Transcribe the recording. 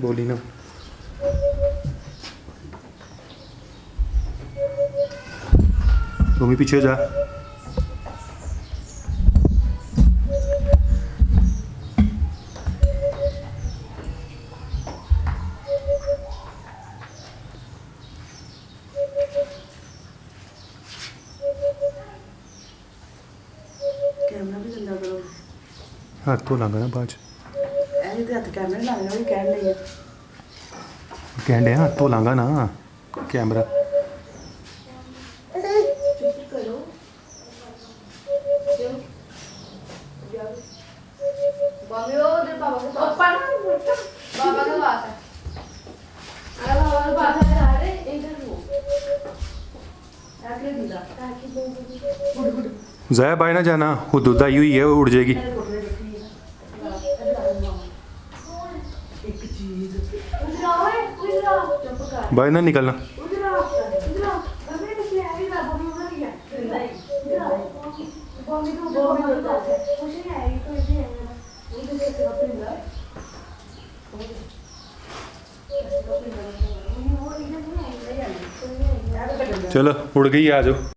बोली ना। तुम ही पीछे जा। कैमरा भी गंदा करो। हाथ तो लागा ना बाद ऐसे तो हाथ कैमरे लाने वाली कह रही है। कह रहे हाथ तो लागा ना कैमरा। चुप करो। मम्मी वो उधर पापा के पापा ना पापा के पास है। अरे पापा के पास है अरे इधर वो आके दीदा ताकि गुड गुड ज़ाया बाय ना जाना, वो दूध आई हुई है, वो उड़ जाएगी। एक चीज उधर आओ चुप कर बाय ना निकलना। उधर आओ मम्मी ने क्या है ना मम्मी उधर ही है इधर आओ मम्मी तो कुछ नहीं है तो ऐसे है उधर से अपने ला चलो उड़ गई, आ जाओ।